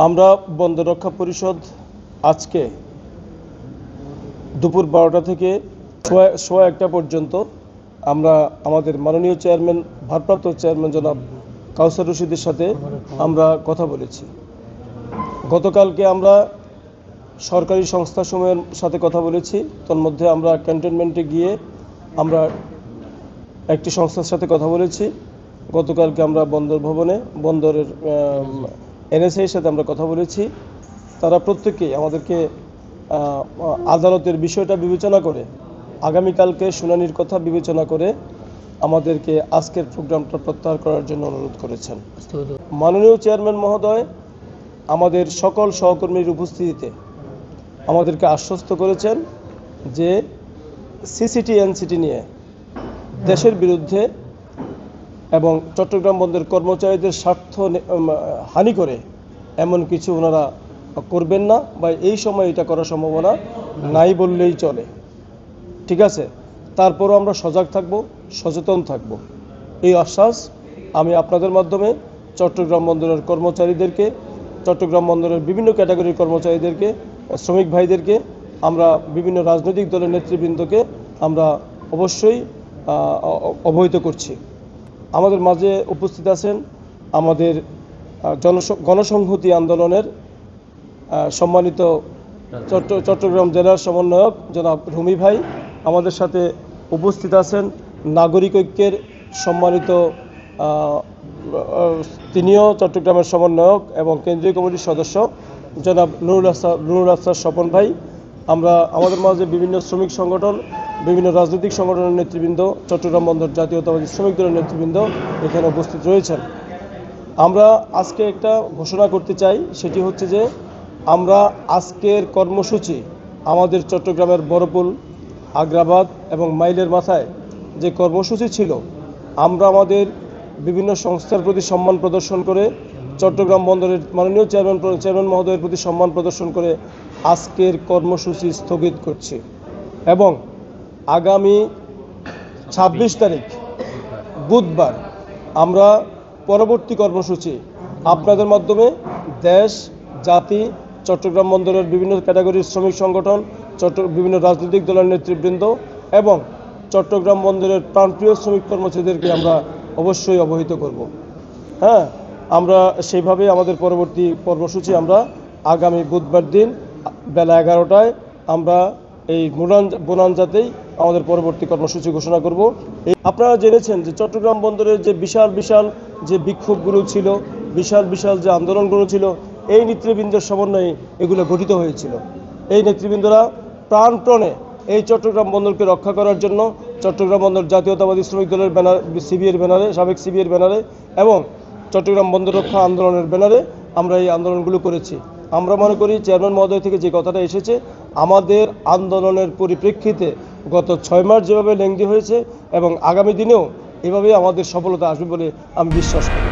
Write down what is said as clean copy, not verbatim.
আমরা বন্দর রক্ষা পরিষদ আজকে দুপুর 12টা থেকে সোয়া 1টা পর্যন্ত আমরা আমাদের মাননীয় চেয়ারম্যান, ভারপ্রাপ্ত চেয়ারম্যান জনাব কাউসার রশিদের সাথে আমরা কথা বলেছি। গতকালকে আমরা সরকারি সংস্থাসমূহের সাথে কথা বলেছি। তন্মধ্যে আমরা ক্যান্টনমেন্টে গিয়ে আমরা একটি সংস্থার সাথে কথা বলেছি। গতকালকে আমরা বন্দর ভবনে বন্দরের এনএসএর সাথে আমরা কথা বলেছি। তারা প্রত্যেকেই আমাদেরকে আদালতের বিষয়টা বিবেচনা করে আগামীকালকে শুনানির কথা বিবেচনা করে আমাদেরকে আজকের প্রোগ্রামটা প্রত্যাহার করার জন্য অনুরোধ করেছেন। মাননীয় চেয়ারম্যান মহোদয় আমাদের সকল সহকর্মীর উপস্থিতিতে আমাদেরকে আশ্বস্ত করেছেন যে সিসিটি এনসিটি নিয়ে দেশের বিরুদ্ধে এবং চট্টগ্রাম বন্দরের কর্মচারীদের স্বার্থ হানি করে এমন কিছু ওনারা করবেন না, বা এই সময় এটা করার সম্ভাবনা নাই বললেই চলে। ঠিক আছে, তারপরও আমরা সজাগ থাকব, সচেতন থাকব, এই আশ্বাস আমি আপনাদের মাধ্যমে চট্টগ্রাম বন্দরের কর্মচারীদেরকে, চট্টগ্রাম বন্দরের বিভিন্ন ক্যাটাগরির কর্মচারীদেরকে, শ্রমিক ভাইদেরকে, আমরা বিভিন্ন রাজনৈতিক দলের নেতৃবৃন্দকে আমরা অবশ্যই অবহিত করছি। আমাদের মাঝে উপস্থিত আছেন আমাদের গণসংহতি আন্দোলনের সম্মানিত চট্টগ্রাম জেলার সমন্বয়ক জনাব রুমি ভাই। আমাদের সাথে উপস্থিত আছেন নাগরিক ঐক্যের সম্মানিত তিনিও চট্টগ্রামের সমন্বয়ক এবং কেন্দ্রীয় কমিটির সদস্য জনাব নুরুল আফসার স্বপন ভাই। আমরা আমাদের মাঝে বিভিন্ন শ্রমিক সংগঠন, বিভিন্ন রাজনৈতিক সংগঠনের নেতৃবৃন্দ, চট্টগ্রাম বন্দর জাতীয়তাবাদী শ্রমিক দলের নেতৃবৃন্দ এখানে উপস্থিত রয়েছেন। আমরা আজকে একটা ঘোষণা করতে চাই, সেটি হচ্ছে যে আমরা আজকের কর্মসূচি আমাদের চট্টগ্রামের বড়পুল, আগ্রাবাদ এবং মাইলের মাথায় যে কর্মসূচি ছিল, আমরা আমাদের বিভিন্ন সংস্থার প্রতি সম্মান প্রদর্শন করে, চট্টগ্রাম বন্দরের মাননীয় চেয়ারম্যান মহোদয়ের প্রতি সম্মান প্রদর্শন করে আজকের কর্মসূচি স্থগিত করছি এবং আগামী 26 তারিখ বুধবার আমরা পরবর্তী কর্মসূচি আপনাদের মাধ্যমে দেশ, জাতি, চট্টগ্রাম বন্দরের বিভিন্ন ক্যাটাগরির শ্রমিক সংগঠন, বিভিন্ন রাজনৈতিক দলের নেতৃবৃন্দ এবং চট্টগ্রাম বন্দরের প্রাণপ্রিয় শ্রমিক কর্মচারীদেরকে আমরা অবশ্যই অবহিত করব। হ্যাঁ, আমরা সেইভাবে আমাদের পরবর্তী কর্মসূচি আমরা আগামী বুধবার দিন বেলা 11টায় আমরা এই বোনাঞ্জাতেই আমাদের পরবর্তী কর্মসূচি ঘোষণা করব। আপনারা জেনেছেন যে চট্টগ্রাম বন্দরের যে বিশাল বিশাল যে বিক্ষোভগুলো ছিল, বিশাল বিশাল যে আন্দোলনগুলো ছিল, এই নেতৃবৃন্দের সমন্বয়ে এগুলো গঠিত হয়েছিল। এই নেতৃবৃন্দরা প্রাণপণে এই চট্টগ্রাম বন্দরকে রক্ষা করার জন্য চট্টগ্রাম বন্দর জাতীয়তাবাদী শ্রমিক দলের ব্যানার, সিবিএর ব্যানারে, সাবেক সিবিএর ব্যানারে এবং চট্টগ্রাম বন্দর রক্ষা আন্দোলনের ব্যানারে আমরা এই আন্দোলনগুলো করেছি। আমরা মনে করি চেয়ারম্যান মহোদয় থেকে যে কথাটা এসেছে, আমাদের আন্দোলনের পরিপ্রেক্ষিতে গত 6 মাস যেভাবে লেংদি হয়েছে এবং আগামী দিনেও এভাবে আমাদের সফলতা আসবে বলে আমি বিশ্বাস করি।